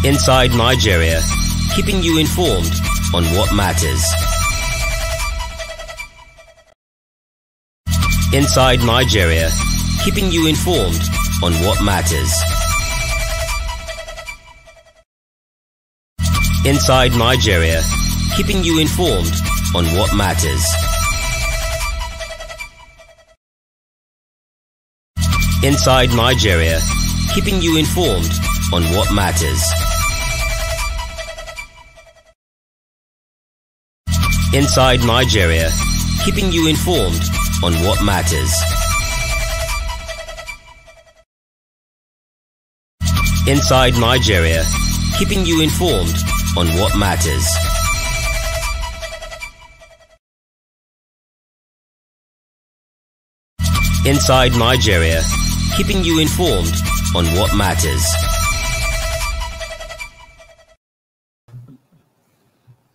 Inside Nigeria, keeping you informed on what matters. Inside Nigeria, keeping you informed on what matters. Inside Nigeria, keeping you informed on what matters. Inside Nigeria, keeping you informed on what matters. Inside Nigeria, keeping you informed on what matters. Inside Nigeria, keeping you informed on what matters. Inside Nigeria, keeping you informed on what matters.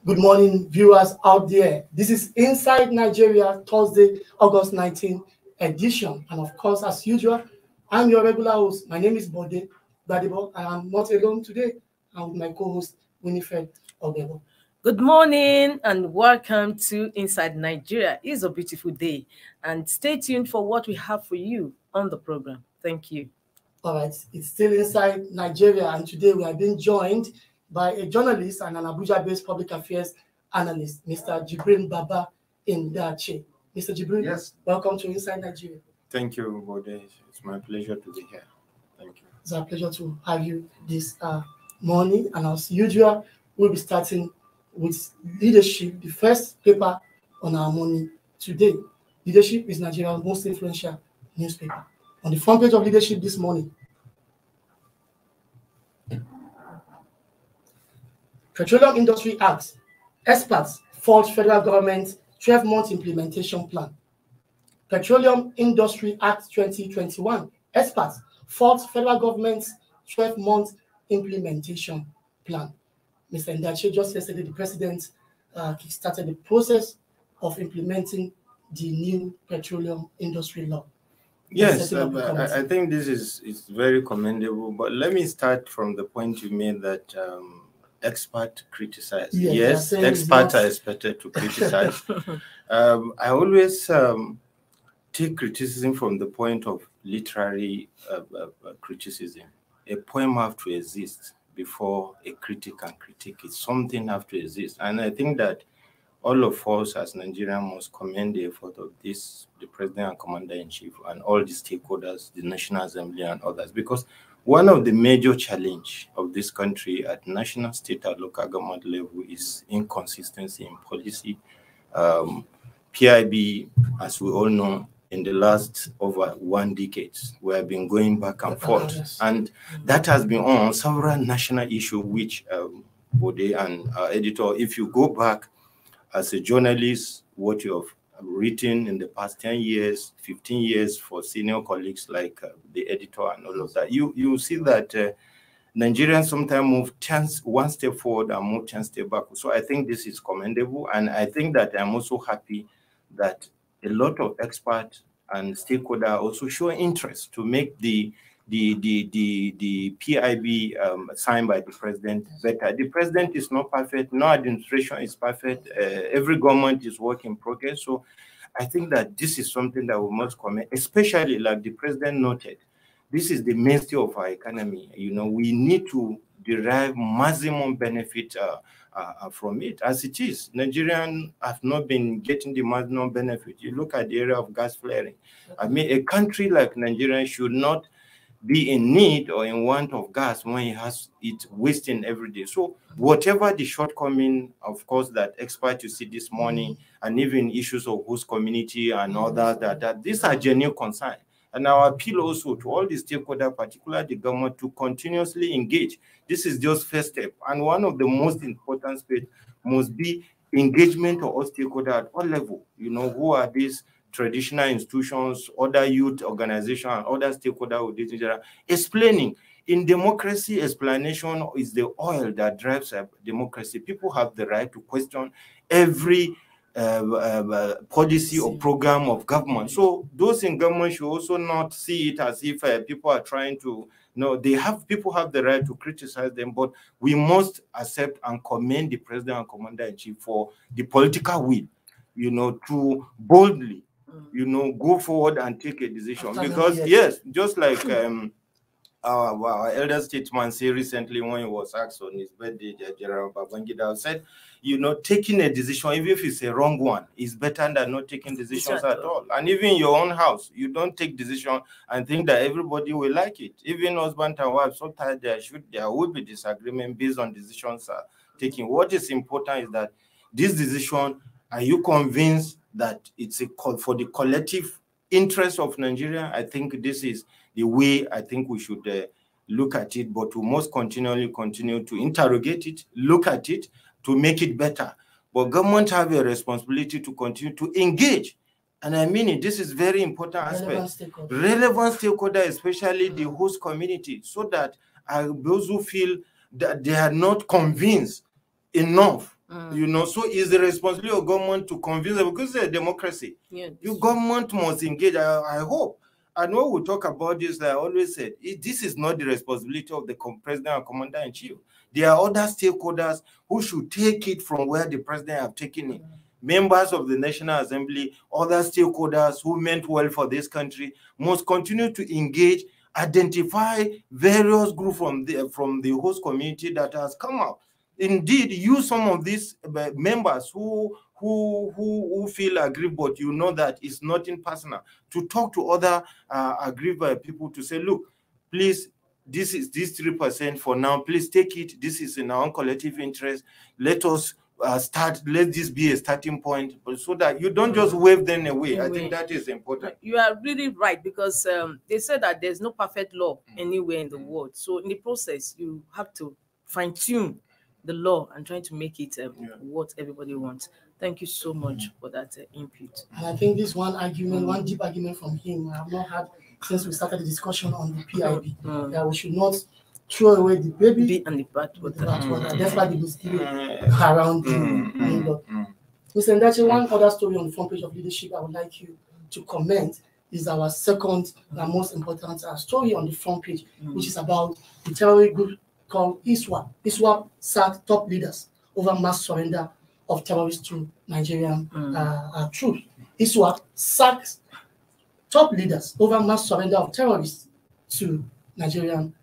Good morning, viewers out there. This is Inside Nigeria, Thursday, August 19 edition. And of course, as usual, I'm your regular host. My name is Bode Gbadebo, and I'm not alone today. I'm with my co-host, Winifred Ogebo. Good morning and welcome to Inside Nigeria. It's a beautiful day. And stay tuned for what we have for you on the program. Thank you. All right, it's still Inside Nigeria, and today we are being joined by a journalist and an Abuja-based public affairs analyst, Mr. Jibrin Baba Ndace. Mr. Jibrin, yes, welcome to Inside Nigeria. Thank you, Bode. It's my pleasure to be here. Thank you. It's our pleasure to have you this morning, and as usual, we'll be starting with Leadership, the first paper on our morning today. Leadership is Nigeria's most influential newspaper. On the front page of Leadership this morning, Petroleum Industry Act, experts fault federal government 12-month implementation plan. Petroleum Industry Act 2021, experts fault federal government's 12-month implementation plan. Mr. Ndace, just yesterday, the president started the process of implementing the new petroleum industry law. Yes, I think this is very commendable, but let me start from the point you made that experts criticize. Yes, experts are expected to criticize. I always take criticism from the point of literary criticism. A poem has to exist before a critic can critique it. Something has to exist. And I think that all of us as Nigerians must commend the effort of this, the President and Commander-in-Chief, and all the stakeholders, the National Assembly and others, because one of the major challenges of this country at national, state, and local government level is inconsistency in policy. PIB, as we all know, in the last over 1 decade, we have been going back and forth. And that has been on several national issues, which Bode and our editor, if you go back as a journalist, what you have written in the past 10 years, 15 years for senior colleagues like the editor and all of that, you see that Nigerians sometimes move 1 step forward and move 10 steps back. So I think this is commendable. And I think that I'm also happy that a lot of experts and stakeholders also show interest to make the PIB signed by the president better. The president is not perfect. No administration is perfect. Every government is work in progress. So I think that this is something that we must comment, especially like the president noted. This is the mainstay of our economy. You know, we need to derive maximum benefit from it. As it is, Nigerians have not been getting the maximum benefit. You look at the area of gas flaring. I mean, a country like Nigeria should not be in need or in want of gas when it has it wasting every day. So whatever the shortcoming, of course, that experts you see this morning, and even issues of host community and others, that these are genuine concerns. And our appeal also to all the stakeholders, particularly the government, to continuously engage. This is just first step. And one of the most important steps must be engagement of all stakeholders at all levels. You know, who are these traditional institutions, other youth organizations, and other stakeholders with this, explaining. In democracy, explanation is the oil that drives democracy. People have the right to question every policy or program of government. So those in government should also not see it as if people are trying to, no, people have the right to criticize them, but we must accept and commend the president and commander-in-chief for the political will, you know, to boldly, you know, go forward and take a decision. Because yes, just like our elder statesman said recently when he was asked on his birthday, General Babangida said, you know, taking a decision, even if it's a wrong one, is better than not taking decisions at all. And even in your own house, you don't take decision and think that everybody will like it. Even husband and wife, sometimes there will be disagreement based on decisions taken. What is important is that this decision, are you convinced that it's for the collective interest of Nigeria? I think this is the way I think we should look at it, but we must continually continue to interrogate it, look at it, to make it better. But government have a responsibility to continue to engage. And I mean it, this is very important aspect. Relevant stakeholders, especially the host community, so that those who feel that they are not convinced enough, you know, so it's the responsibility of government to convince them, because it's a democracy. Yes. Your government must engage. I hope. And when we talk about this, like I always said, this is not the responsibility of the president and commander-in-chief. There are other stakeholders who should take it from where the president have taken it. Members of the National Assembly, other stakeholders who meant well for this country must continue to engage, identify various groups from the host community that has come out. Indeed, use some of these members who feel aggrieved, but you know that it's nothing personal, to talk to other aggrieved people to say, look, please, this is this 3% for now, please take it. This is in our own collective interest. Let us start, let this be a starting point, so that you don't just wave them away. I think that is important. You are really right, because they said that there's no perfect law anywhere in the world. So in the process, you have to fine-tune the law and trying to make it what everybody wants. Thank you so much for that input. And I think this one argument, one deep argument from him, I have not had since we started the discussion on the PIB, that we should not throw away the baby and the bathwater. That's why the mystery around Mr. Ndace, one other story on the front page of Leadership I would like you to comment is our second and most important story on the front page, which is about the terrorist group called ISWAP. ISWAP sacked top leaders over mass surrender of terrorists to Nigerian troops. ISWAP sacked top leaders over mass surrender of terrorists to Nigerian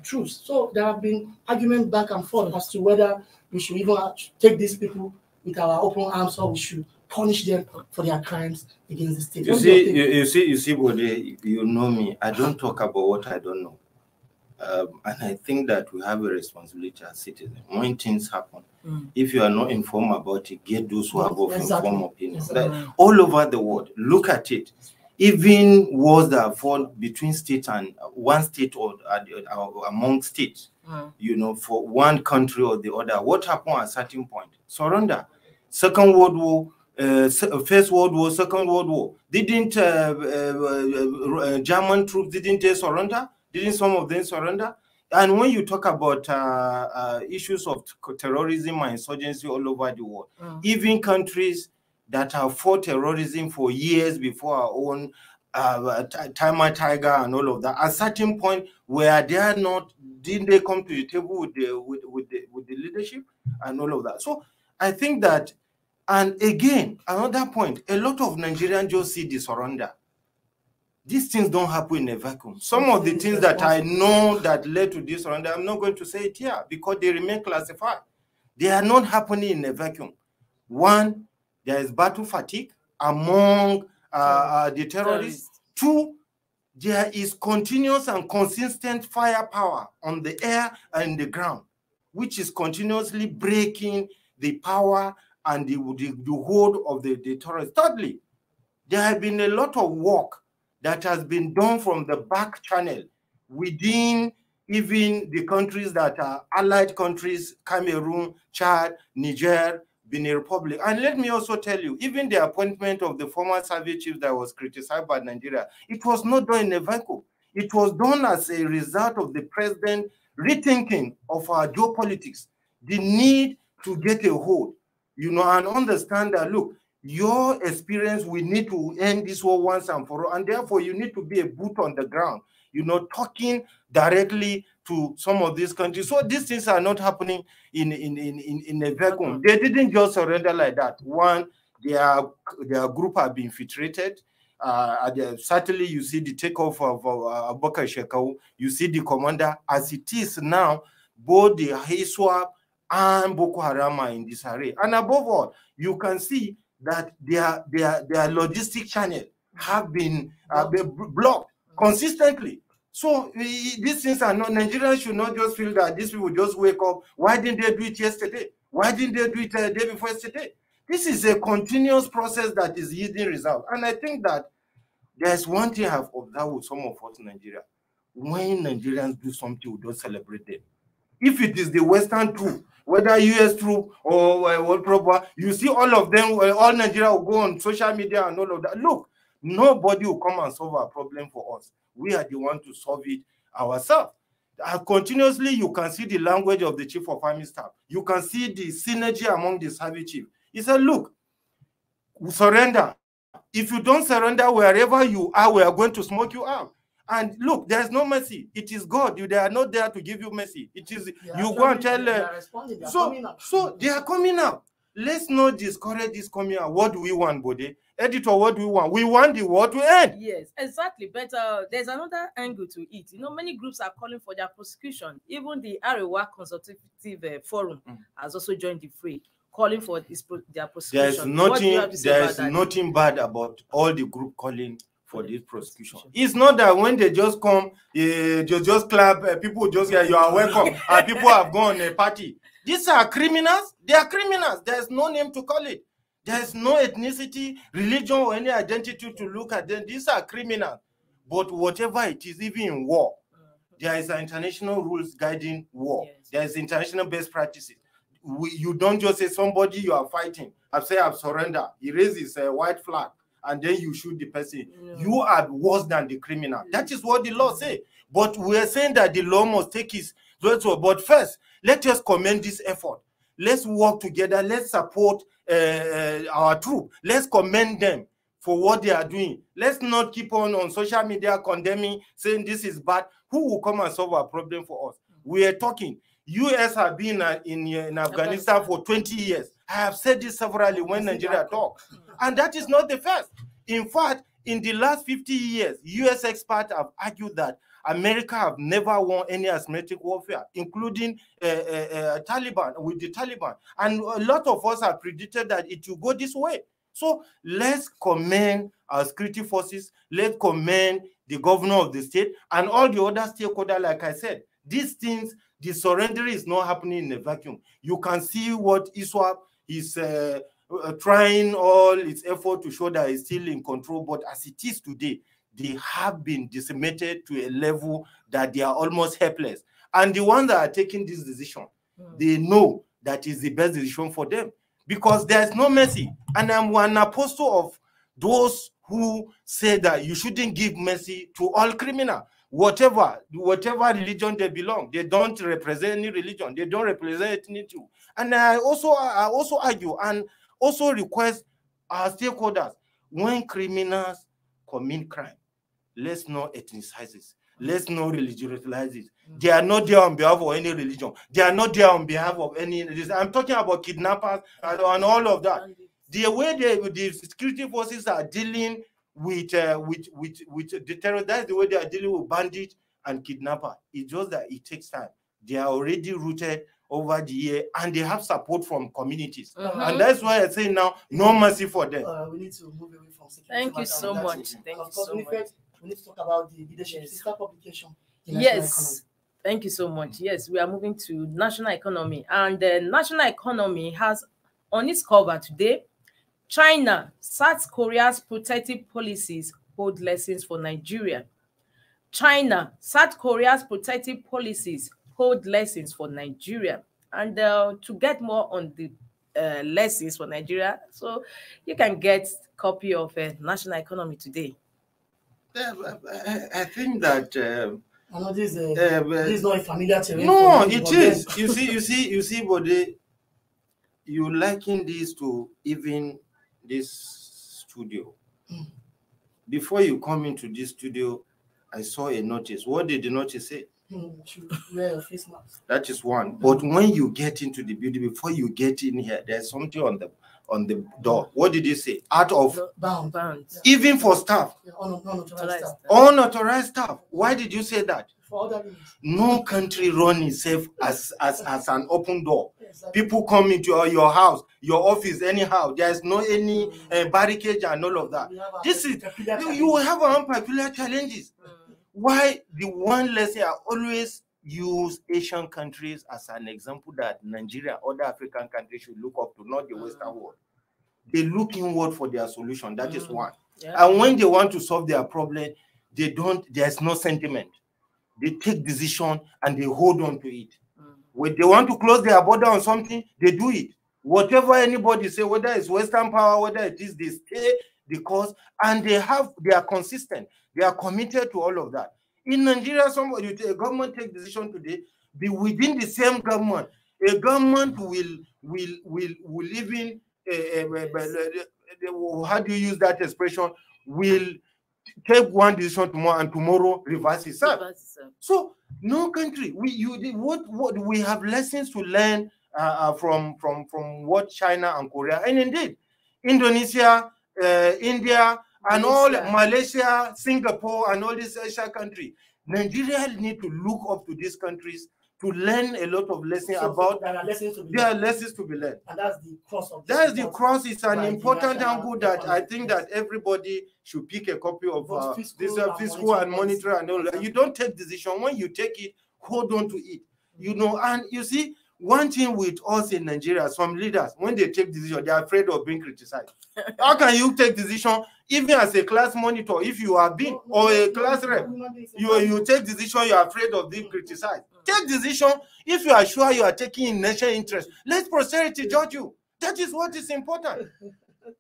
troops. So there have been arguments back and forth as to whether we should even take these people with our open arms, or we should punish them for their crimes against the state. You see, Bode, you know me. I don't talk about what I don't know. And I think that we have a responsibility as citizens. When things happen, if you are not informed about it, get those who have informed opinions. All over the world, look at it. Even wars that fall between states and one state or among states, you know, for one country or the other, what happened at a certain point? Surrender. Second World War, First World War, Second World War. Didn't German troops, didn't they surrender? Didn't some of them surrender? And when you talk about issues of terrorism and insurgency all over the world, even countries that have fought terrorism for years before our own, Tiger and all of that, at a certain point where they are not, didn't they come to the table with the leadership and all of that? So I think that, and again, another point, a lot of Nigerians just see the surrender. These things don't happen in a vacuum. Some of the things that I know that led to this surrender, I'm not going to say it here because they remain classified. They are not happening in a vacuum. One, there is battle fatigue among the terrorists. Two, there is continuous and consistent firepower on the air and the ground, which is continuously breaking the power and the hold of the terrorists. Thirdly, there has been a lot of work that has been done from the back channel within even the countries that are allied countries, Cameroon, Chad, Niger, Benin Republic. And let me also tell you, even the appointment of the former Soviet chief that was criticized by Nigeria, it was not done in a vacuum. It was done as a result of the president rethinking of our geopolitics, the need to get a hold, you know, and understand that, look, your experience, we need to end this war once and for all, and therefore you need to be a boot on the ground, you know, talking directly to some of these countries. So these things are not happening in a vacuum. They didn't just surrender like that. One, their group have been infiltrated. Certainly, you see the takeoff of Abubakar Shekau. You see the commander. As it is now, both the HISWAP and Boko Haram are in disarray. And above all, you can see that their logistic channel have been blocked consistently. So these things are not, Nigerians should not just feel that these people just wake up. Why didn't they do it yesterday? Why didn't they do it the day before yesterday? This is a continuous process that is yielding results. And I think that there's one thing I've observed with some of us in Nigeria. When Nigerians do something, we don't celebrate them. If it is the Western troop, whether US troop or world proper, you see all of them, all Nigeria will go on social media and all of that. Look, nobody will come and solve our problem for us. We are the one to solve it ourselves. Continuously, you can see the language of the Chief of Army Staff. You can see the synergy among the service chief. He said, look, surrender. If you don't surrender wherever you are, we are going to smoke you out. And look, there's no mercy. It is God. They are not there to give you mercy. It is you go and tell. So they are coming out. Let's not discourage this coming out. What do we want, Bode? Editor, what do we want? We want the war to end. Yes, exactly. But there's another angle to it. You know, many groups are calling for their prosecution. Even the Arewa Consultative Forum has also joined the fray, calling for their prosecution. There is nothing bad about all the group calling for this prosecution. It's not that when they just come, they just clap, people just say, you are welcome, and people have gone a party. These are criminals. They are criminals. There's no name to call it. There's no ethnicity, religion, or any identity to look at them. These are criminals. But whatever it is, even in war, there is international rules guiding war. Yes. There is international best practices. You don't just say somebody you are fighting, I've said I've surrendered. He raises a white flag, and then you shoot the person. You are worse than the criminal. That is what the law says. But we are saying that the law must take its place. But first, let us commend this effort. Let's work together. Let's support our troops. Let's commend them for what they are doing. Let's not keep on social media condemning, saying this is bad. Who will come and solve our problem for us? We are talking. US have been in Afghanistan for 20 years. I have said this severally when Nigeria talk. And that is not the first. In fact, in the last 50 years, US experts have argued that America have never won any asymmetric warfare, including Taliban, with the Taliban. And a lot of us have predicted that it will go this way. So let's commend our security forces. Let's commend the governor of the state and all the other stakeholders. Like I said, these things, the surrender is not happening in a vacuum. You can see what ISWAP is trying all its effort to show that it's still in control. But as it is today, they have been decimated to a level that they are almost helpless. And the ones that are taking this decision, they know that is the best decision for them because there's no mercy. And I'm one apostle of those who say that you shouldn't give mercy to all criminals, whatever religion they belong. They don't represent any religion. They don't represent anything. And I also argue and also request our stakeholders, when criminals commit crime, let's not ethnicize it. Let's not religionize it. They are not there on behalf of any religion. They are not there on behalf of any. I'm talking about kidnappers and all of that. The way the security forces are dealing with the terror, that's the way they are dealing with bandits and kidnappers. It's just that it takes time. They are already rooted over the year, and they have support from communities. And that's why I say now, no mercy for them. We need to move away from security. Thank you so much. Thank you so much. We need to talk about the leadership sister publication. Yes, thank you so much. Yes, we are moving to national economy, and the national economy has on its cover today, China, South Korea's protective policies hold lessons for Nigeria. China, South Korea's protective policies hold lessons for Nigeria. And to get more on the lessons for Nigeria, so you can get a copy of National Economy today. I think that I know this is not a familiar terrain. No, it is. You see, Bode, you liken this to even this studio. Before you come into this studio, I saw a notice. What did the notice say? Wear a face mask. That is one. But when you get into the building, before you get in here, there's something on the door. What did it say? Out of bound. Even for staff. Yeah, unauthorized staff. Unauthorized staff. Why did you say that? For other reasons. No country run itself as an open door. Exactly. People come into your house, your office, anyhow. There's no any barricade and all of that. This is you have our own particular challenges. Why the one lesson I always use Asian countries as an example that Nigeria, other African countries should look up to, not the Western world. They look inward for their solution. That is one. Yeah. And when they want to solve their problem, there's no sentiment. They take decision and they hold on to it. When they want to close their border on something, they do it. Whatever anybody say, whether it's Western power, whether it is, they stay the cause, and they are consistent. They are committed to all of that. In Nigeria, a government take decision today, be within the same government. A government will even how do you use that expression? Will take one decision tomorrow and tomorrow reverse itself. So no country. We have lessons to learn from what China and Korea, and indeed Indonesia, India, and all Malaysia, Singapore, and all these Asian countries. Nigeria need to look up to these countries to learn a lot of lessons about. There are lessons to be learned. And that's the cross of. That's the cross. It's an important angle that I think that everybody should pick a copy of this fiscal and monetary and all that. You don't take decision. When you take it, hold on to it. You know, and you see, one thing with us in Nigeria, some leaders, when they take decision, they are afraid of being criticized. How can you take decision, even as a class monitor, if you are being, or a class rep, you take decision, you are afraid of being criticized. Take decision if you are sure you are taking in national interest. Let posterity judge you. That is what is important.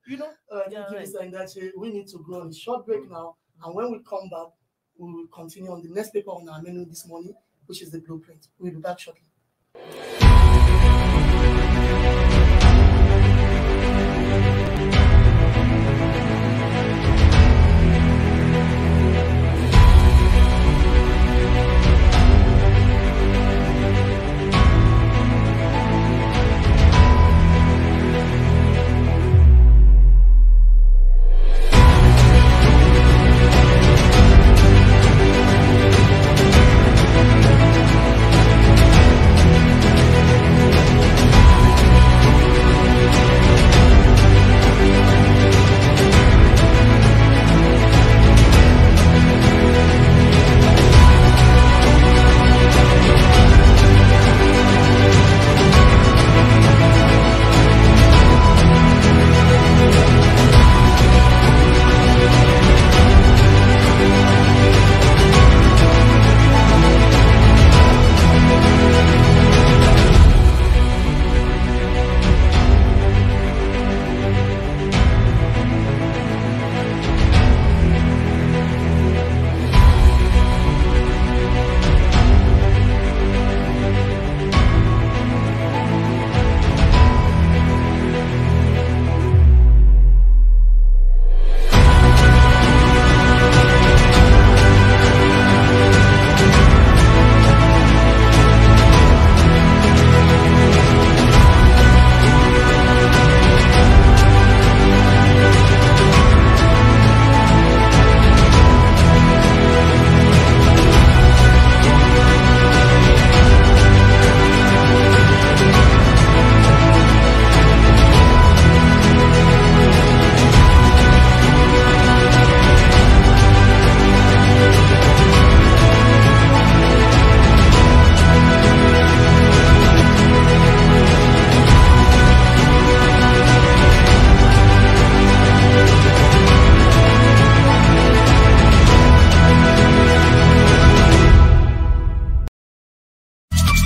You know? Thank you, Mr. Ndace. We need to go on a short break now, and when we come back, we will continue on the next paper on our menu this morning, which is the blueprint. We'll be back shortly.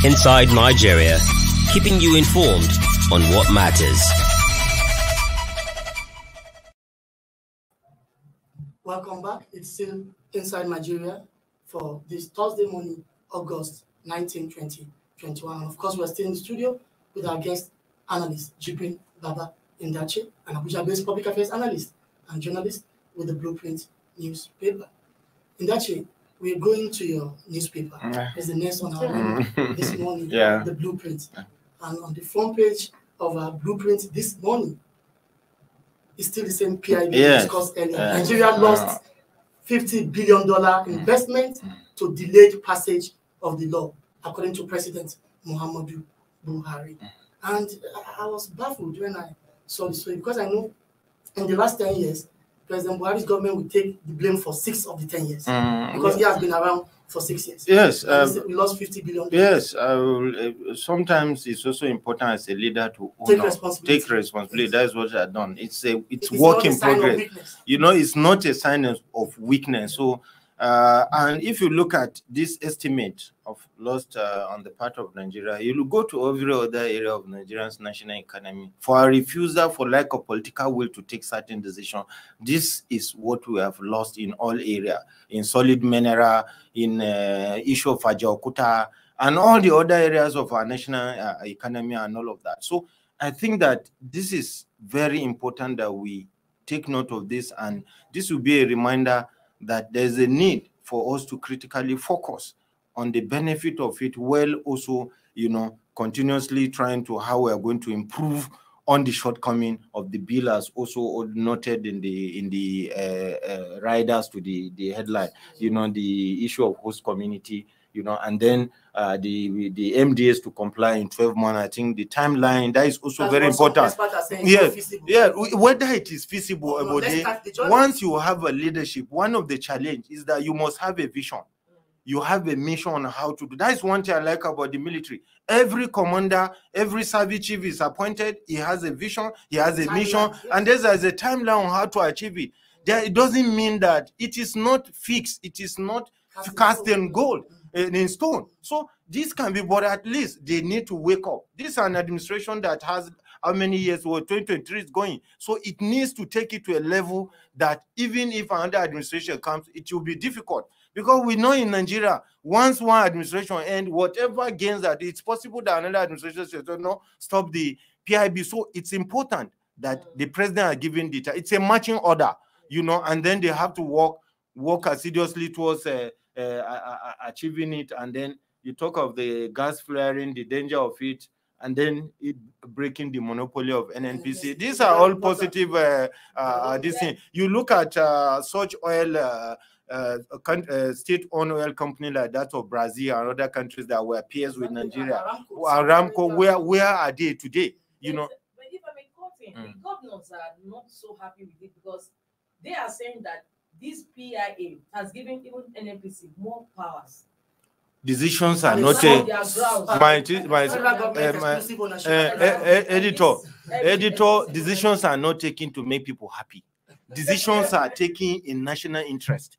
Inside Nigeria, keeping you informed on what matters. Welcome back. It's still Inside Nigeria for this Thursday morning, August 19, 2021. And of course, we're still in the studio with our guest analyst, Jibrin Baba Ndace, an Abuja-based public affairs analyst and journalist with the Blueprint newspaper. Ndace, we're going to your newspaper. It's the next on our this morning, the Blueprint. And on the front page of our Blueprint this morning, it's still the same PIB discussed earlier. Nigeria lost $50 billion investment to delayed passage of the law, according to President Muhammadu Buhari. And I was baffled when I saw this story, because I know in the last 10 years, President Buhari's government will take the blame for 6 of the 10 years, because he has been around for 6 years. Yes. We lost $50 billion. Yes. Sometimes it's also important as a leader to take responsibility. Take responsibility. That's what I've done. It's work in progress. You know, it's not a sign of weakness. So, and if you look at this estimate of loss on the part of Nigeria, you will go to every other area of Nigeria's national economy for a refusal, for lack of political will to take certain decisions. This is what we have lost in all areas, in solid mineral, in issue of Ajaokuta, and all the other areas of our national economy and all of that. So I think that this is very important that we take note of this, and this will be a reminder that there's a need for us to critically focus on the benefit of it, while also, you know, continuously trying to how we are going to improve on the shortcoming of the bill, as also noted in the riders to the headline, you know, the issue of host community, you know, and then the MDAs to comply in 12 months. I think the timeline, that is also very important. Yeah, whether it is feasible or once you have a leadership, one of the challenge is that you must have a vision. You have a mission on how to do. That is one thing I like about the military. Every commander, every service chief is appointed. He has a vision, he has a mission, and there's a timeline on how to achieve it. It doesn't mean that it is not fixed. It is not cast in gold, in stone. So this can be, but at least they need to wake up. This is an administration that has how many years? Well, 2023 is going. So it needs to take it to a level that even if another administration comes, it will be difficult. Because we know in Nigeria, once one administration ends, whatever gains that, it's possible that another administration says, no, stop the PIB. So it's important that the president are given the time. It's a marching order, you know, and then they have to work assiduously towards achieving it. And then you talk of the gas flaring, the danger of it, and then it breaking the monopoly of NNPC. These are all positive. This thing. You look at such oil. State-owned oil company like that of Brazil and other countries that were peers with Nigeria, Aramco, where are they today? You know. But if I may quote him, the governors are not so happy with it, because they are saying that this PIA has given even NNPC more powers. Decisions are not editor. Decisions are not taken to make people happy. Decisions are taken in national interest.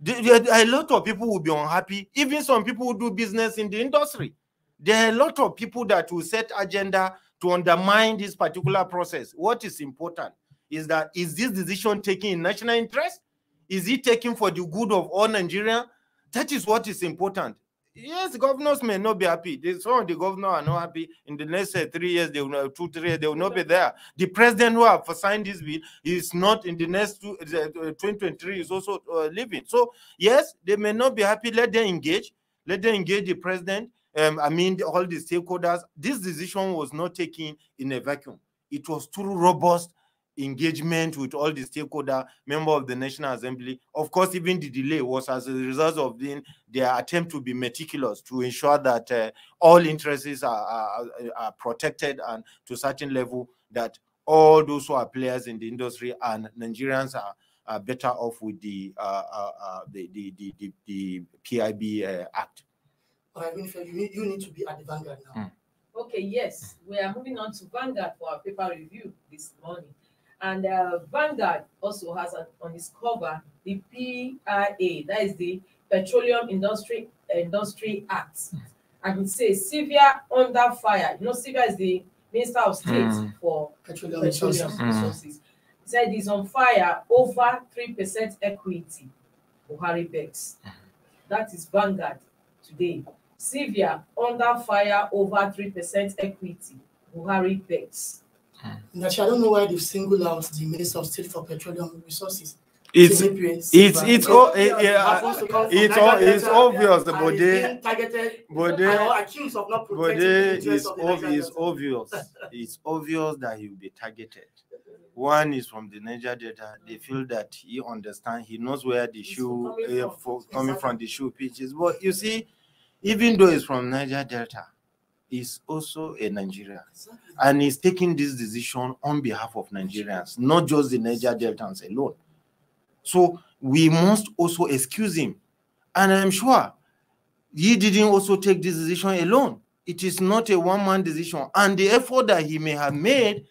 A lot of people will be unhappy. Even some people who do business in the industry. There are a lot of people that will set agenda to undermine this particular process. What is important is that, is this decision taken in national interest? Is it taken for the good of all Nigerians? That is what is important. Yes, governors may not be happy. Some of the governors are not happy. In the next 3 years, they will 2-3 years, they will not be there. The president who have signed this bill is not in the next 2023 is also leaving. So yes, they may not be happy. Let them engage. Let them engage the president. I mean, all the stakeholders. This decision was not taken in a vacuum. It was through robust engagement with all the stakeholder members of the National Assembly. Of course, even the delay was as a result of their attempt to be meticulous to ensure that all interests are protected, and to a certain level that all those who are players in the industry and Nigerians are better off with the PIB Act. All right, Winifred, you need to be at the Vanguard now. Okay, yes. We are moving on to Vanguard for our paper review this morning. And Vanguard also has on its cover the PIA, that is the Petroleum Industry Act. And it says Sylvia under fire. You know, Sylvia is the Minister of State for Petroleum Resources. It said it's on fire over 3% equity. Buhari begs. That is Vanguard today. Sylvia under fire over 3% equity. Buhari begs. Ndace, I don't know why they've singled out the Minister of State for Petroleum Resources. It's obvious, accused of not protecting the interests of the Niger Delta. It's obvious that he will be targeted. One is from the Niger Delta. They feel that he understands, he knows where the shoe coming from the shoe pitches. But you see, even though it's from Niger Delta, he's also a Nigerian, and he's taking this decision on behalf of Nigerians, not just the Niger Deltans alone. So we must also excuse him. And I'm sure he didn't also take this decision alone. It is not a one-man decision. And the effort that he may have made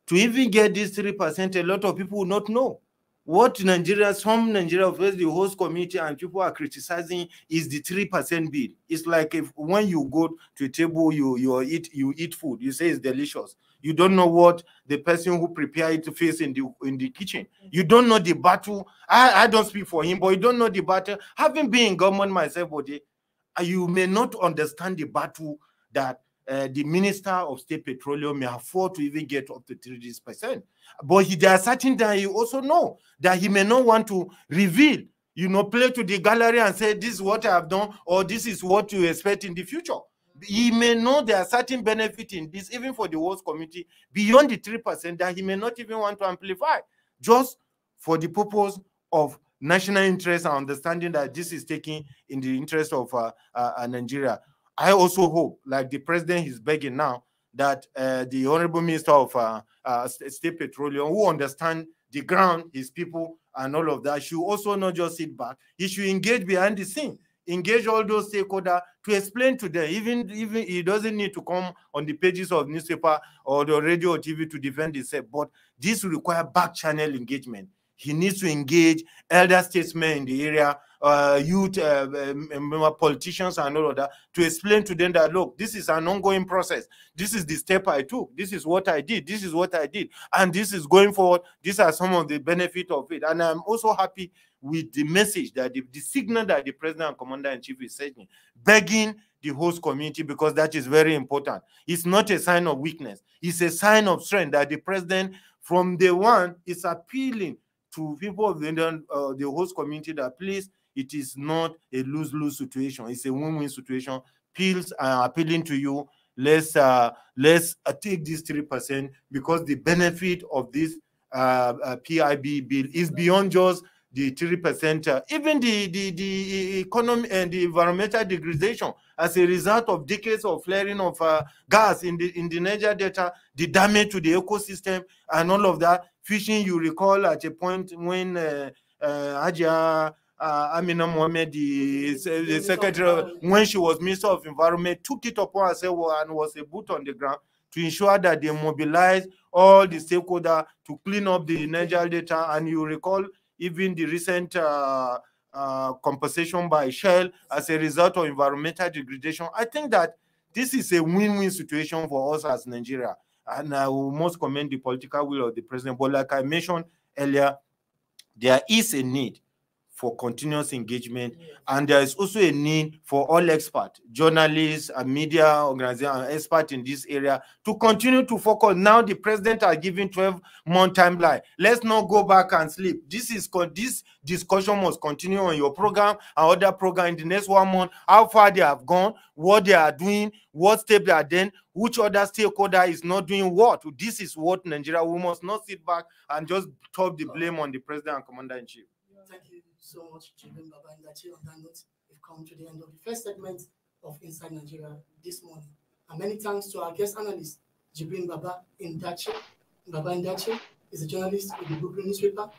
to even get this 3%, a lot of people will not know. What Nigeria, some Nigeria, the host committee and people are criticizing is the 3% bill. It's like if when you go to a table, you eat food, you say it's delicious. You don't know what the person who prepared it to face in the kitchen. You don't know the battle. I don't speak for him, but you don't know the battle. Having been in government myself, you may not understand the battle that the Minister of State Petroleum may afford to even get up to 30%. But there are certain that you also know that he may not want to reveal, play to the gallery and say, this is what I have done, or this is what you expect in the future. He may know there are certain benefits in this, even for the host committee, beyond the 3% that he may not even want to amplify, just for the purpose of national interest and understanding that this is taking in the interest of Nigeria. I also hope, like the president is begging now, that the Honorable Minister of State Petroleum, who understand the ground, his people, and all of that, should also not just sit back. He should engage behind the scene, engage all those stakeholders to explain to them. Even he doesn't need to come on the pages of newspaper or the radio or TV to defend himself, but this will require back channel engagement. He needs to engage elder statesmen in the area, youth, politicians, and all of that, to explain to them that, look, this is an ongoing process. This is the step I took. This is what I did. This is what I did. And this is going forward. These are some of the benefits of it. And I'm also happy with the message, that the signal that the President and Commander-in-Chief is sending, begging the host community, because that is very important. It's not a sign of weakness. It's a sign of strength that the President, from day one, is appealing to people of the host community that, please, it is not a lose-lose situation. It's a win-win situation. Please, I'm appealing to you. Let's take this 3%, because the benefit of this PIB bill is beyond just the 3%. Even the economy and the environmental degradation as a result of decades of flaring of gas in the Niger Delta, the damage to the ecosystem and all of that. Fishing, you recall at a point when Ajia Amina Mohamed, the secretary, when she was Minister of Environment, took it upon herself and was a boot on the ground to ensure that they mobilize all the stakeholders to clean up the Niger Delta. And you recall even the recent compensation by Shell as a result of environmental degradation. I think that this is a win-win situation for us as Nigeria. And I must commend the political will of the president. But like I mentioned earlier, there is a need for continuous engagement, and there is also a need for all experts, journalists, and media organizations, and experts in this area to continue to focus. Now the president are giving 12-month timeline. Let's not go back and sleep. This discussion must continue on your program and other program in the next 1 month. How far they have gone, what they are doing, what step they are doing, which other stakeholder is not doing what. This is what Nigeria. We must not sit back and just top the blame on the president and commander-in-chief. Thank you so much, Jibrin Baba and Ndace. On that note, we've come to the end of the first segment of Inside Nigeria this morning. And many thanks to our guest analyst, Jibrin Baba Ndace. Baba Ndace is a journalist with the VANGUARD Newspaper,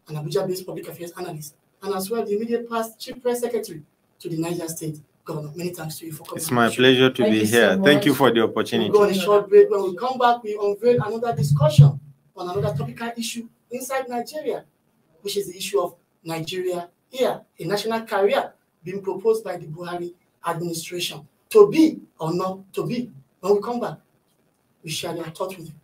an Abuja-based public affairs analyst, and as well the immediate past chief press secretary to the Niger State governor. Many thanks to you for coming. It's my pleasure to be here. Thank you for the opportunity. We'll go on a short break. When we come back, we unveil another discussion on another topical issue inside Nigeria, which is the issue of Nigeria here, a national career being proposed by the Buhari administration. To be or not to be. When we come back, we share our thoughts with you.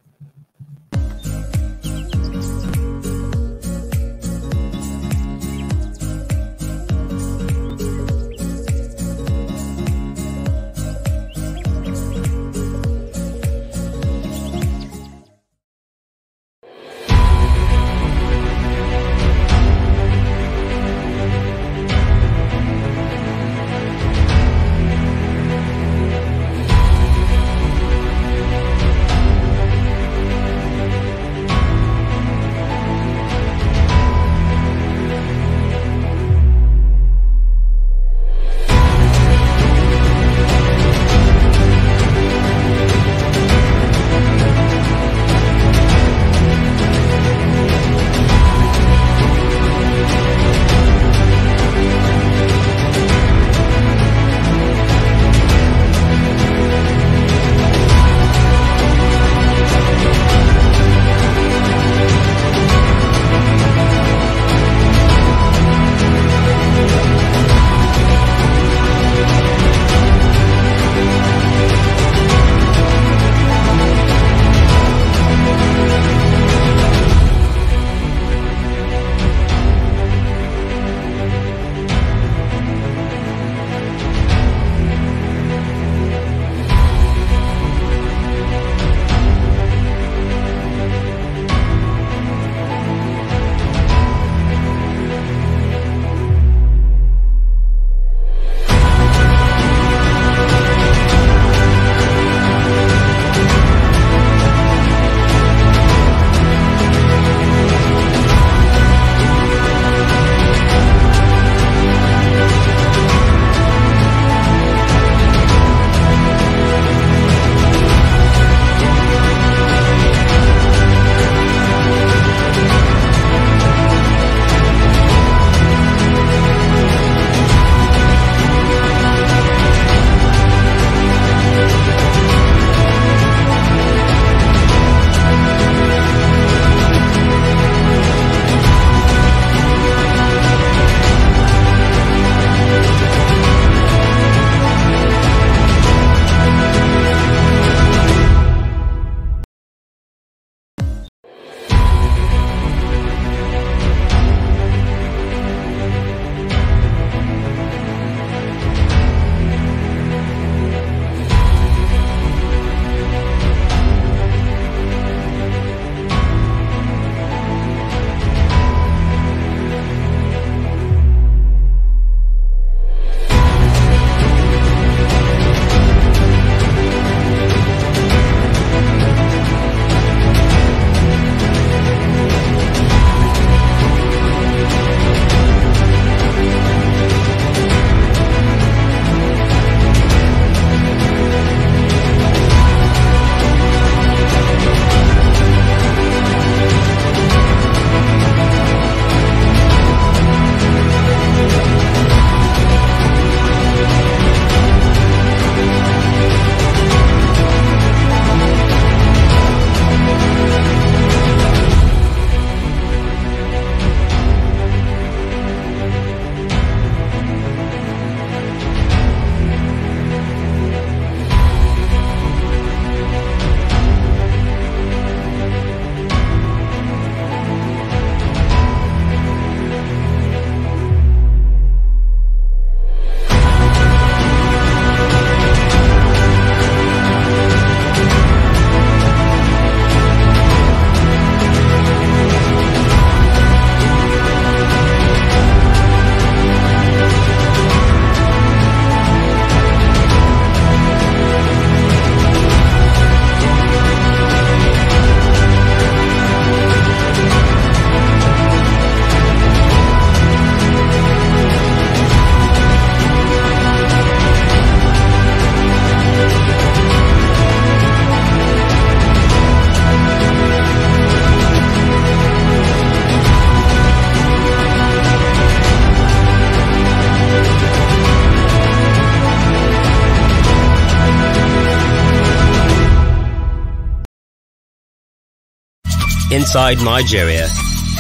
Inside Nigeria,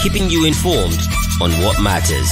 keeping you informed on what matters.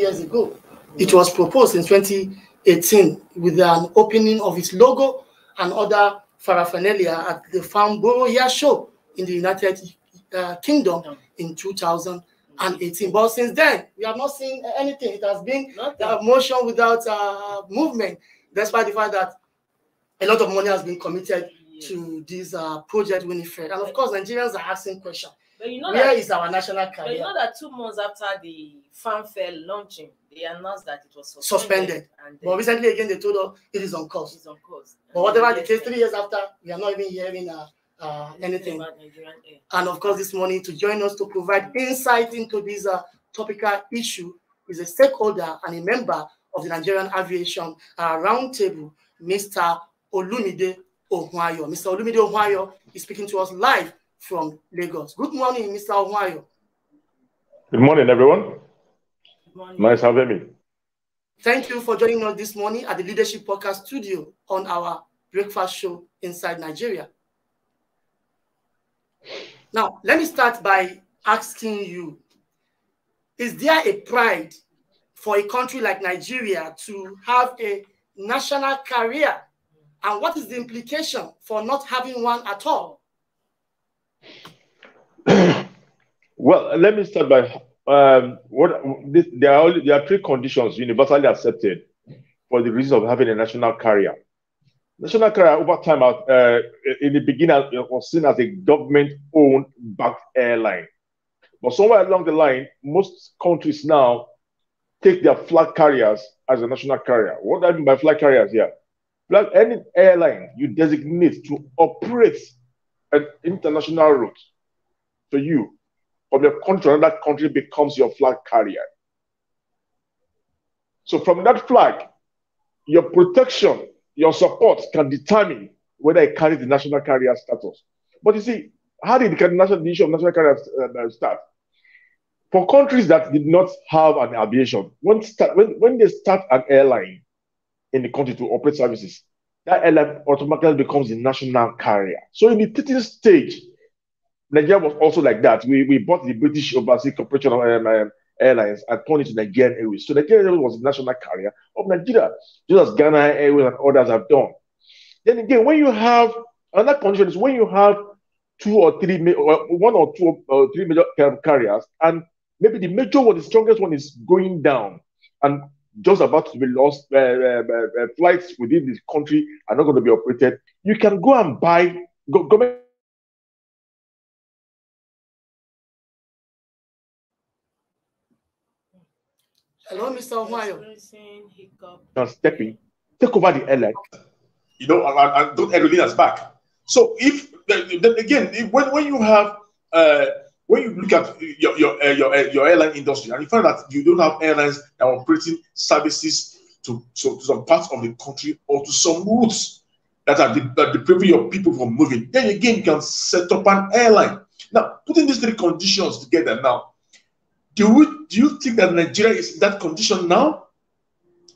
Ago. It was proposed in 2018 with an opening of its logo and other paraphernalia at the Farnborough show in the United Kingdom in 2018. But since then, we have not seen anything. It has been motion without movement, despite the fact that a lot of money has been committed to this project Winifred. And of course, Nigerians are asking questions. But you know where is our national career? But you know that 2 months after the fanfare launching, they announced that it was suspended. But recently again, they told us it is on course. It's on course. But whatever the case, 3 years after, we are not even hearing anything. And of course, this morning to join us to provide insight into this topical issue is a stakeholder and a member of the Nigerian Aviation RoundTable, Mr. Olumide Ohunayo. Mr. Olumide Ohunayo is speaking to us live from Lagos. Good morning, Mr. Ohunayo. Good morning, everyone. Good morning. Nice having me. Thank you for joining us this morning at the Leadership Podcast Studio on our breakfast show, Inside Nigeria. Now, let me start by asking you, is there a pride for a country like Nigeria to have a national carrier? And what is the implication for not having one at all? Well, let me start by there are 3 conditions universally accepted for the reason of having a national carrier. National carrier over time, in the beginning, it was seen as a government-owned backed airline. But somewhere along the line, most countries now take their flag carriers as a national carrier. What do I mean by flag carriers here? Any airline you designate to operate an international route for you from your country to another country becomes your flag carrier. So from that flag, your protection, your support can determine whether it carries the national carrier status. But you see, how did the issue of national carrier start? For countries that did not have an aviation, when they start an airline in the country to operate services, that airline automatically becomes the national carrier. So in the teething stage, Nigeria was also like that. We bought the British Overseas Corporation of Airlines and turned it to Nigerian Airways. So Nigerian Airways was the national carrier of Nigeria, just as Ghana Airways and others have done. Then again, when you have another condition is when you have 2 or 3, 1 or 2 or 3 major carriers, and maybe the major one, the strongest one, is going down and just about to be lost. Flights within this country are not going to be operated. You can go and buy government. Hello, Mr. Ohunayo. Stepping, take over the airline, and don't aerolines back. So if then again, when you have when you look at your airline industry and you find that you don't have airlines that are operating services to some parts of the country or to some routes that are depriving your people from moving, then again you can set up an airline. Now, putting these 3 conditions together now, do you think that Nigeria is in that condition now?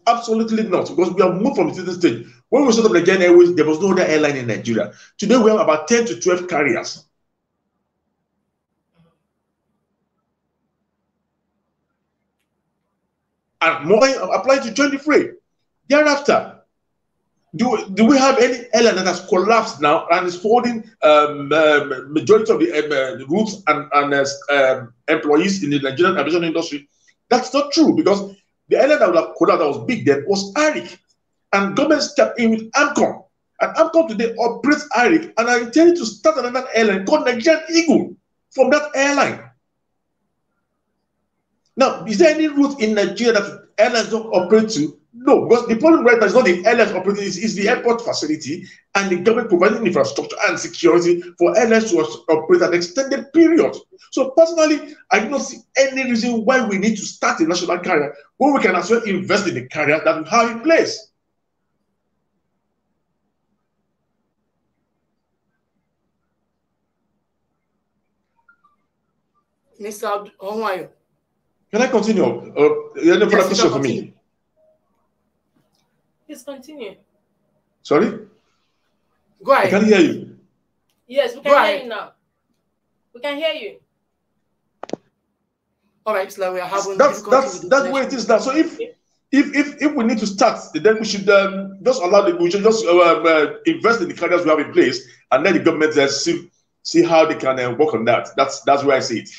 Absolutely not, because we have moved from the stage. When we set up Nigerian Airways, there was no other airline in Nigeria. Today we have about 10 to 12 carriers. And more apply to join the fray. Thereafter, do we have any airline that has collapsed now and is holding majority of the routes and employees in the Nigerian aviation industry? That's not true, because the airline that would have collapsed that was big then was ARIC, and government stepped in with AMCOM, and AMCOM today operates ARIC and are intending to start another airline called Nigerian Eagle from that airline. Now, is there any route in Nigeria that airlines don't operate to? No, because the problem right now is not the airlines operating, is the airport facility and the government providing infrastructure and security for airlines to operate an extended period. So personally, I do not see any reason why we need to start a national carrier when we can as well invest in the carrier that we have in place. Mr. Ohunayo. Can I continue? You have a question for me? Please continue. Sorry? Go ahead. I can't hear you. Yes, we can hear you now. We can hear you. All right, so we are having that's where it is now. So if we need to start, then we should just allow we should just invest in the carriers we have in place, and let the government see how they can work on that. That's where I see it.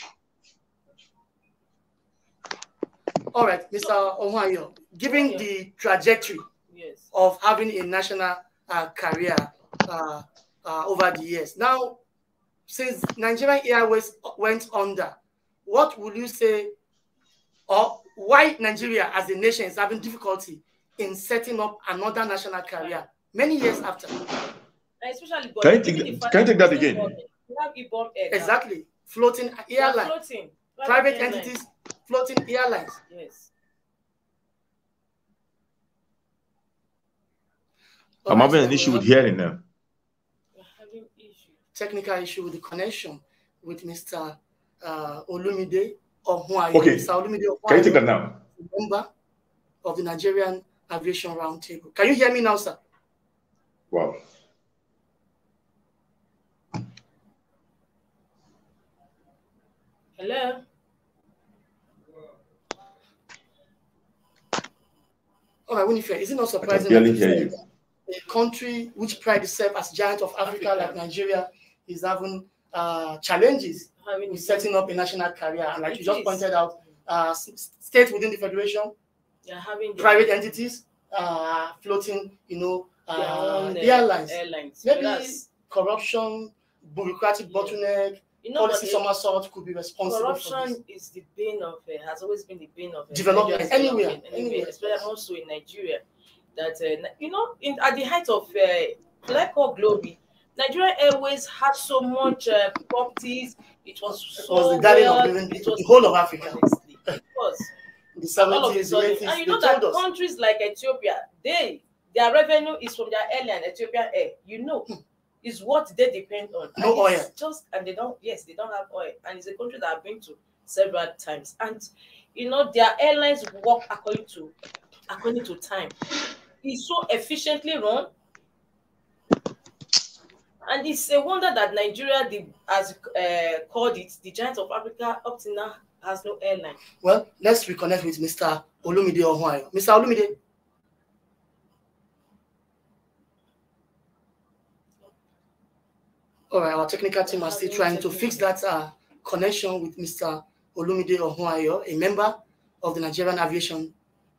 All right, Mr. Ohunayo, given the trajectory of having a national carrier over the years, now since Nigerian Airways went under, what would you say, or why Nigeria as a nation is having difficulty in setting up another national carrier many years after? Especially, can you take that again? Exactly. Floating airlines. Private entities, floating airlines. Yes. I'm having an issue with hearing now. Technical issue with the connection with Mr. Olumide Ohunayo. Okay. Mr. Olumide Ohunayo, can you take that now? Member of the Nigerian Aviation RoundTable. Can you hear me now, sir? Wow. Hello. All right, Winifred, is it not surprising that a country which prides itself as giant of Africa like Nigeria is having challenges with setting up a national carrier? And like you just pointed out, states within the federation, private entities, floating, airlines. Maybe corruption, bureaucratic bottleneck, policy somersault could be responsible for this. Corruption is the bane of has always been the bane of development anywhere, especially also in Nigeria. That at the height of glory, Nigerian Airways had so much properties. It was the guardian of the whole of Africa. It was the 70s, 80s, and you know that countries like Ethiopia, their revenue is from their airline, Ethiopian Air. Is what they depend on. No oil. They don't have oil. And it's a country that I've been to several times. And their airlines work according to time. It's so efficiently run. And it's a wonder that Nigeria, as called it, the giant of Africa, up to now has no airline. Well, let's reconnect with Mr. Olumide Ohunayo. Mr. Olumide. All right, our technical team are still trying to fix that connection with Mr. Olumide Ohunayo, a member of the Nigerian Aviation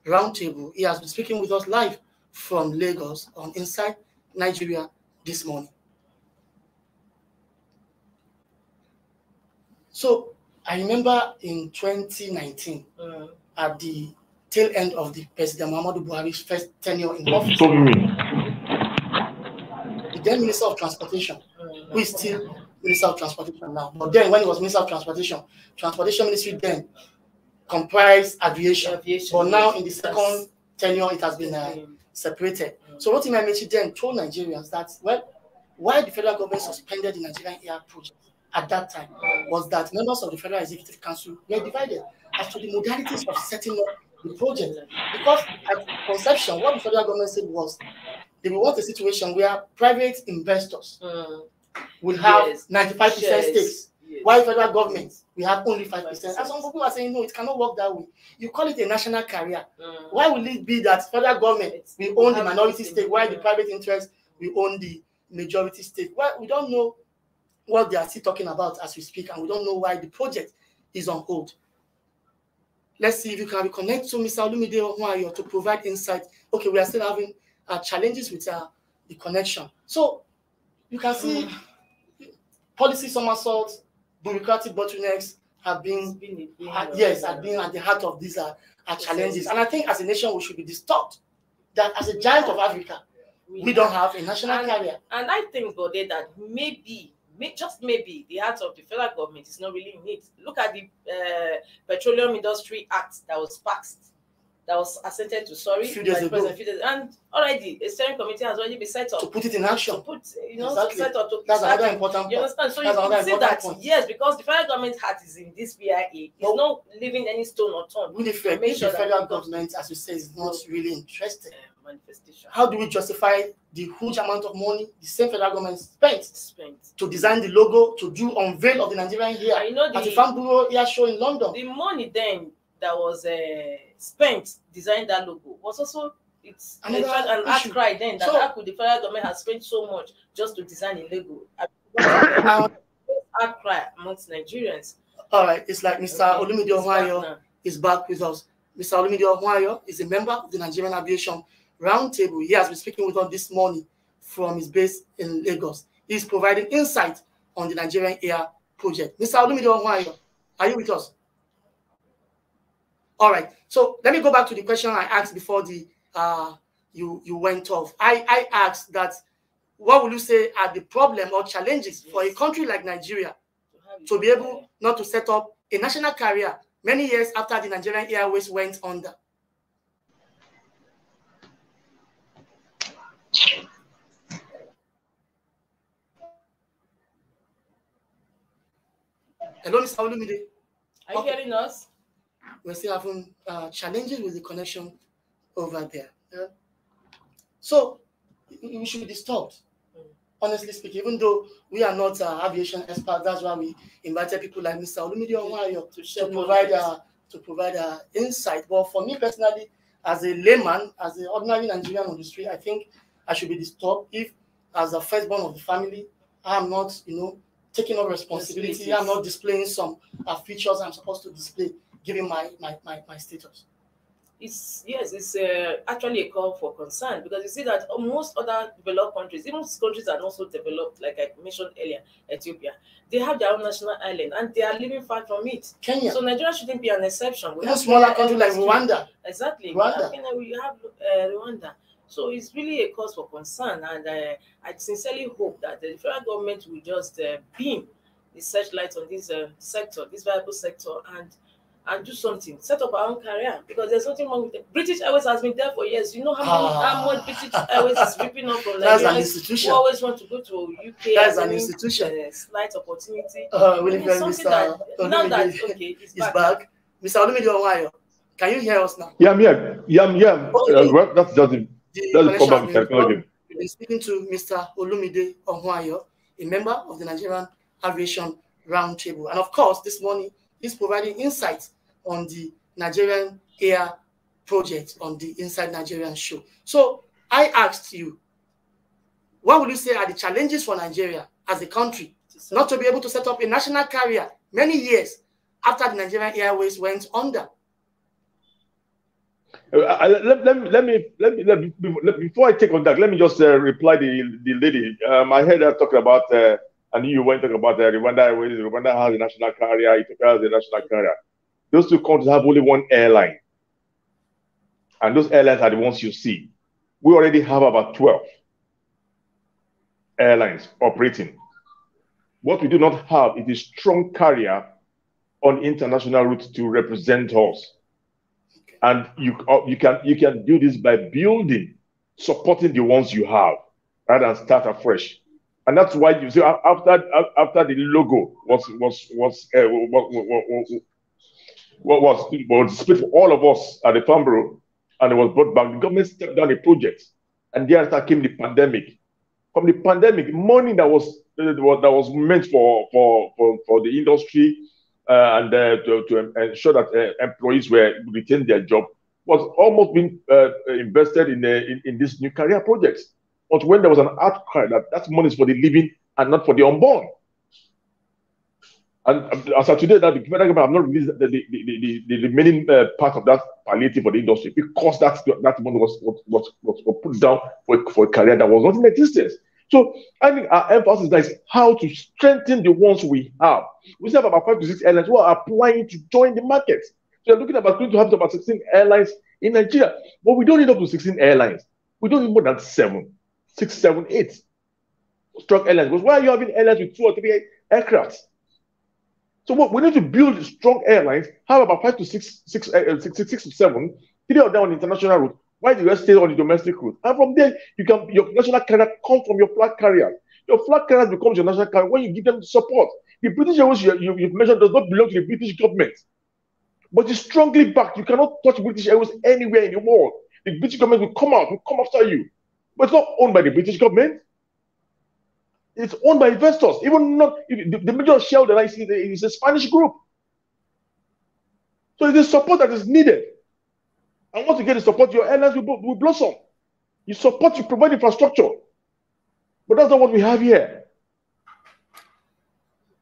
RoundTable. He has been speaking with us live from Lagos on Inside Nigeria this morning. So I remember in 2019, at the tail end of the President Muhammadu Buhari's first tenure in office, the then Minister of Transportation, who is still Minister of Transportation now, but then when he was Minister of Transportation Ministry then comprised aviation. But now in the second tenure, it has been separated. So what Rotimi then told Nigerians that, well, why the federal government suspended the Nigerian Air project at that time was that members of the Federal Executive Council were divided as to the modalities of setting up the project. Because at conception, what the federal government said was they will want a situation where private investors will have 95% stakes, while federal government will have only 5%. And some people are saying, no, it cannot work that way. You call it a national carrier. Why will it be that federal government will own the minority stake, while the private interest will own the majority stake? Well, we don't know what they are still talking about as we speak, and we don't know why the project is on hold. Let's see if you can reconnect to Mr. Olumide Ohunayo to provide insight. Okay, we are still having challenges with the connection. So you can see policy somersaults, bureaucratic bottlenecks have been at the heart of these challenges. And I think as a nation, we should be disturbed that as a giant of Africa, we don't have a national carrier. And I think, Bode, that maybe just maybe the heart of the federal government is not really in it. Look at the Petroleum Industry Act that was passed, that was assented to, few days ago. And already a steering committee has already been set up to put it in action. To put, exactly. to set up. That's another important point. You understand? So you can see that point. Yes, because the federal government heart is in this VIA, it's not leaving any stone unturned. Really, if the federal government, as you say, is not really interested, manifestation. How do we justify the huge amount of money the same federal government spent to design the logo, to do unveil of the Nigerian here at the Farm Bureau Air Show in London? The money then that was spent designing that logo was also an outcry then that how could the federal government have spent so much just to design a logo? Outcry amongst Nigerians. All right, it's like Mr. Olumide Ohunayo is back with us. Mr. Olumide Ohunayo is a member of the Nigerian Aviation RoundTable. He has been speaking with us this morning from his base in Lagos. He's providing insight on the Nigerian Air project. Mr. Olumide Ohunayo, are you with us? All right. So let me go back to the question I asked before you went off. I asked that what will you say are the problem or challenges for a country like Nigeria to be able not to set up a national carrier many years after the Nigerian Airways went under? Hello, Mr. Olumide. Are you hearing us? We're still having challenges with the connection over there. Yeah? So we should be disturbed. Honestly speaking, even though we are not aviation experts, that's why we invited people like Mr. Olumide Ohunayo to provide insight. But for me personally, as a layman, as an ordinary Nigerian on the street, I think I should be disturbed if, as a firstborn of the family, I am not, taking up responsibility. I'm not displaying some features I'm supposed to display, given my status. It's actually a call for concern, because you see that most other developed countries, even countries that are not so developed, like I mentioned earlier, Ethiopia, they have their own national island and they are living far from it. Kenya. So Nigeria shouldn't be an exception. We have smaller countries like Rwanda. Exactly. Rwanda. We have Rwanda. So it's really a cause for concern, and I sincerely hope that the federal government will just beam the searchlight on this sector, this viable sector, and do something, set up our own career, because there's nothing wrong with it. British Airways has been there for years. You know how much British Airways is ripping up from That's an institution. Who always want to go to UK. That's an institution. Slight opportunity. Really very Mr. Olumide is back. Mr. Olumide Ohunayo, can you hear us now? Yeah, I'm here. Okay. That's just the problem with technology. We've been speaking to Mr. Olumide Ohunayo, a member of the Nigerian Aviation RoundTable. And of course, this morning, he's providing insights on the Nigerian Air project on the Inside Nigerian show. So I asked you, what would you say are the challenges for Nigeria as a country not to be able to set up a national carrier many years after the Nigerian Airways went under? Let me before I take on that, let me just reply the lady. I heard her talking about and you went talking about Rwanda Airways. Rwanda has a national carrier, Ethiopia has a national carrier. Those two countries have only one airline, and those airlines are the ones you see. We already have about 12 airlines operating. What we do not have is a strong carrier on international routes to represent us. And you can do this by building, supporting the ones you have, rather than start afresh. And that's why you see after the logo was split for all of us at the Farm Bureau, and it was brought back, the government stepped down the project, and thereafter came the pandemic. From the pandemic, money that was meant for the industry and to ensure that employees were retained their job was almost being invested in this new career projects. But when there was an outcry that money is for the living and not for the unborn. And as of today, that the federal government have not released the remaining part of that palliative for the industry, because that money was put down for a career that was not in existence. So I think our emphasis is how to strengthen the ones we have. We still have about 5 to 6 airlines who are applying to join the market. So we're looking at going to have about 16 airlines in Nigeria. But we don't need up to 16 airlines. We don't need more than 7, 6, 7, 8. strong airlines. Because why are you having airlines with 2 or 3 aircraft? So what we need to build strong airlines, have about 5 to 6 to 7, 3 of them on the international route, while the rest stay on the domestic route. And from there, your national carrier comes from your flag carrier. Your flag carrier becomes your national carrier when you give them support. The British Airways you've mentioned does not belong to the British government, but it's strongly backed. You cannot touch British Airways anywhere in the world. The British government will come after you. But it's not owned by the British government. It's owned by investors. Even not the major shareholder I see is a Spanish group. So it is support that is needed. And once you get the support, your airlines will blossom. You support, you provide infrastructure. But that's not what we have here.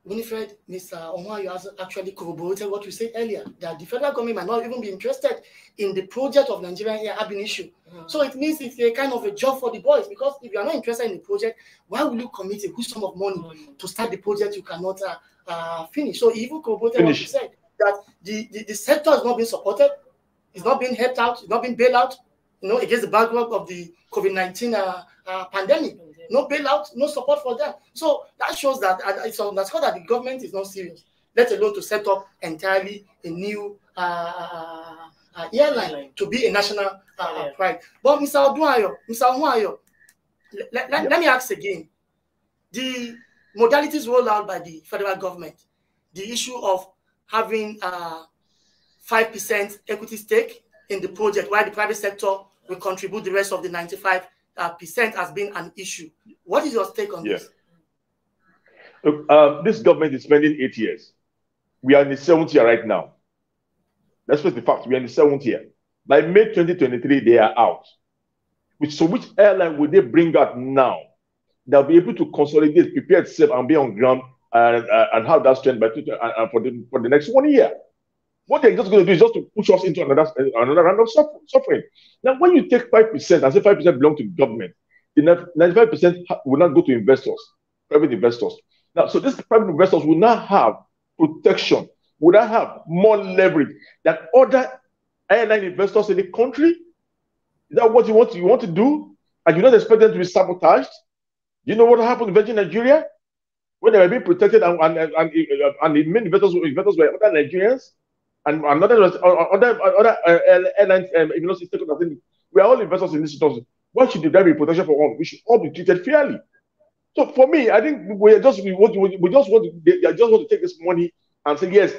Winifred, Mr. Ohunayo has actually corroborated what we said earlier, that the federal government might not even be interested in the project of Nigerian air having issue. So it means it's a kind of a job for the boys, because if you are not interested in the project, why will you commit a good sum of money to start the project you cannot finish? So he even corroborated what you said, that the sector is not being supported, it's not being helped out, it's not being bailed out, against the backdrop of the COVID-19 pandemic. No bailout, no support for them. So that shows that it's underscored that the government is not serious, let alone to set up entirely a new airline to be a national pride. But Mr. Ohunayo, let me ask again. The modalities rolled out by the federal government, the issue of having 5% equity stake in the project, while the private sector will contribute the rest of the 95% has been an issue. What is your take on this? Look, this government is spending 8 years. We are in the 7th year right now. Let's face the fact, we are in the 7th year. By May 2023, they are out. Which airline will they bring out now? They'll be able to consolidate, prepare itself, and be on ground and have that strength for the next 1 year. What they're just going to do is just to push us into another round of suffering. Now, when you take 5%, and say 5% belong to the government, the 95% will not go to investors, private investors. Now, so these private investors will now have protection, will now have more leverage than other airline investors in the country. Is that what you want to do? And you not expect them to be sabotaged? You know what happened in Virgin Nigeria? When they were being protected and the main investors were other Nigerians, and other airlines, we are all investors in this situation. Why should there be protection for all? We should all be treated fairly. So for me, I think we just want to take this money and say, yes,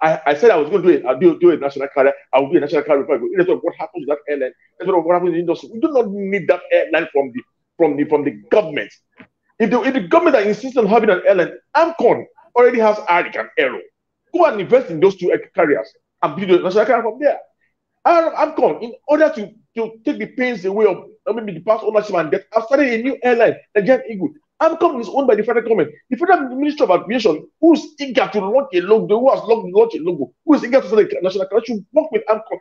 I said I was going to do it. I'll do a national carrier. I will be a national carrier. That's what happens to that airline. That's what happens in the industry. We do not need that airline from the government. If the government that insists on having an airline, AMCON already has ARIC and Aero. Go and invest in those 2 carriers and build a national carrier from there. AMCON, in order to take the pains away of maybe the past ownership and debt, I've started a new airline, Nigerian Eagle. AMCON is owned by the federal government. The federal Ministry of Aviation, who is eager to launch a logo, who has launched a logo, who is eager to start a national carrier, should work with AMCON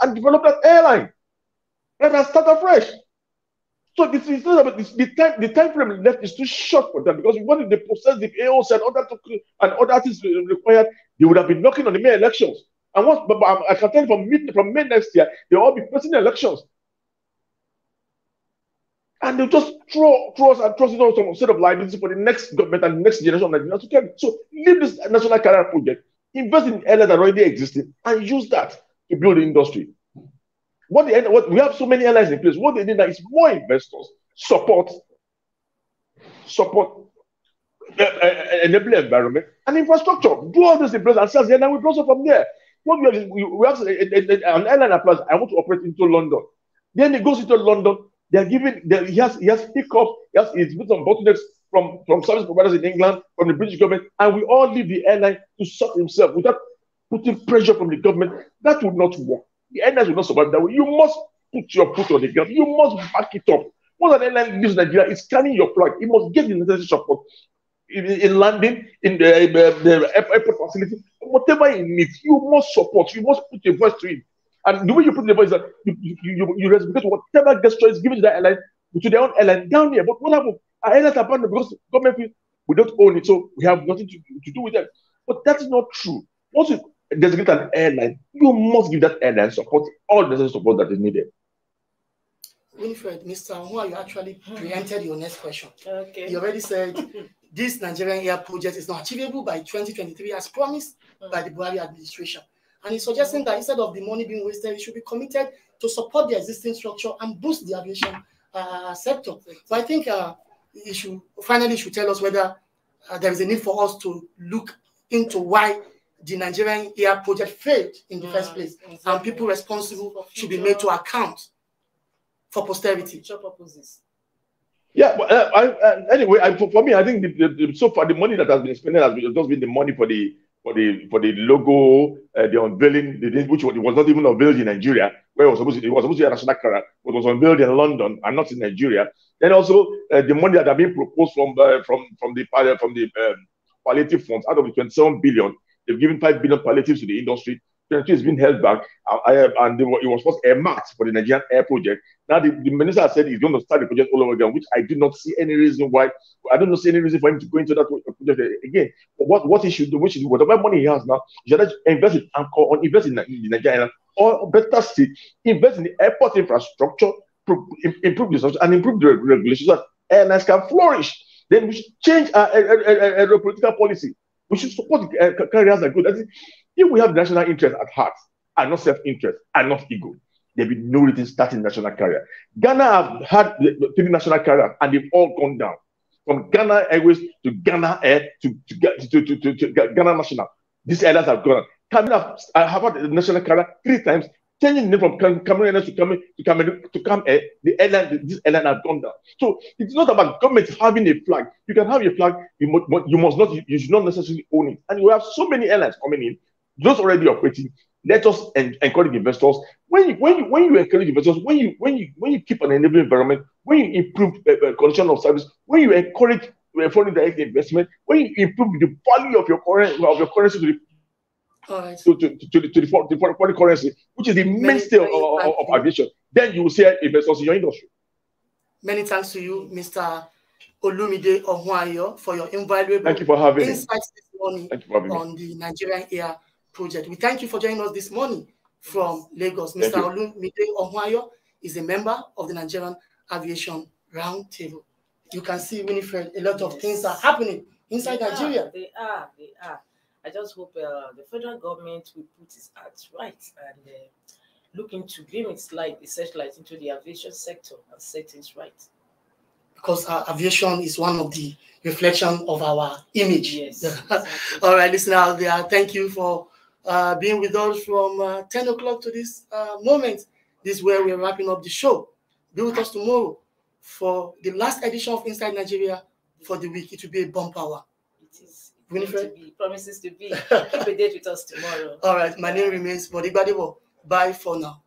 and develop that airline. Let us start afresh. So this is not about this, the time frame left is too short for them, because when they process the AOs and other things required, they would have been knocking on the May elections. And I can tell you from May next year, they'll all be pressing elections. And they'll just throw us into some sort of liability for the next government and the next generation of Nigerians to carry. So leave this national carrier project, invest in airlines that already existing, and use that to build the industry. We have so many airlines in place. What they need now is more investors, support, enabling environment, and infrastructure. Do all this in place and sell the airline. We also from there. What we have an airline applies. I want to operate into London. Then he goes into London. They are giving. He has pickups. He's with some bottlenecks from service providers in England, from the British government, and we all leave the airline to sort himself without putting pressure from the government. That would not work. The airlines will not survive that way. You must put your foot on the ground. You must back it up. Once an airline leaves Nigeria, it's carrying your flag. It must get the necessary support in landing, in the airport facility, whatever it needs. You must support. You must put your voice to it. And the way you put the voice is that you reciprocate whatever gesture is given to that airline, to their own airline down here. But what happens? Our airlines are partnered because government, we don't own it, so we have nothing to do with them. But that is not true. Once you designate an airline, you must give that airline support, all the necessary support that is needed. Winifred, Mr. Ohunayo actually preempted your next question. Okay. He already said this Nigerian air project is not achievable by 2023 as promised by the Buhari administration. And he's suggesting that instead of the money being wasted, it should be committed to support the existing structure and boost the aviation sector. So I think he should tell us whether there is a need for us to look into why the Nigerian air project failed in the first place, and people responsible should be made to account for posterity. Future purposes. Yeah, but anyway, for me, I think so far the money that has been spent has just been the money for the logo, the unveiling, which was not even unveiled in Nigeria, where it was supposed to be a national character, but was unveiled in London and not in Nigeria. Then also the money that have been proposed from the palliative funds, out of the 27 billion, they've given 5 billion palliatives to the industry. 22 has been held back, and it was first earmarked for the Nigerian air project. Now the minister has said he's going to start the project all over again, which I do not see any reason why. I don't see any reason for him to go into that project again. But what he should do, whatever money he has now, he should invest in Anchor or invest in Nigeria, or better still, invest in the airport infrastructure, improve the structure, and improve the regulations so that airlines can flourish. Then we should change our aeropolitical policy. We should support the carriers that are good. If we have national interest at heart and not self-interest and not ego, there will be no reason starting national carrier. Ghana have had the 3 national carriers and they've all gone down. From Ghana Airways to Ghana Air to Ghana National. These airlines have gone. Cameroon have had the national carrier 3 times, changing the name from Cameroon Airlines to Cam Air. This airline have gone down. So it's not about government having a flag. You can have a flag, you should not necessarily own it. And you have so many airlines coming in, those already operating. Let us encourage investors. When you encourage investors, when you keep an enabling environment, when you improve condition of service, when you encourage foreign direct investment, when you improve the value of your currency to the foreign currency, which is the mainstay of aviation, then you will see investors in your industry. Many thanks to you, Mr. Olumide Ohunayo, for your invaluable insights this morning on the Nigerian air project. We thank you for joining us this morning from Lagos. Mr. Olumide Ohunayo is a member of the Nigerian Aviation RoundTable. You can see, Winifred, a lot of things are happening inside Nigeria. They are. I just hope the federal government will put its acts right and look into giving its searchlight into the aviation sector and set things right. Because aviation is one of the reflections of our image. Yes. Exactly. All right, listeners out there, thank you for being with us from 10 o'clock to this moment. This is where we're wrapping up the show. Be with us tomorrow for the last edition of Inside Nigeria for the week. It will be a bump hour. It is. Winifred? Promises to be. Keep a date with us tomorrow. All right, my name remains Body Badebo. Bye for now.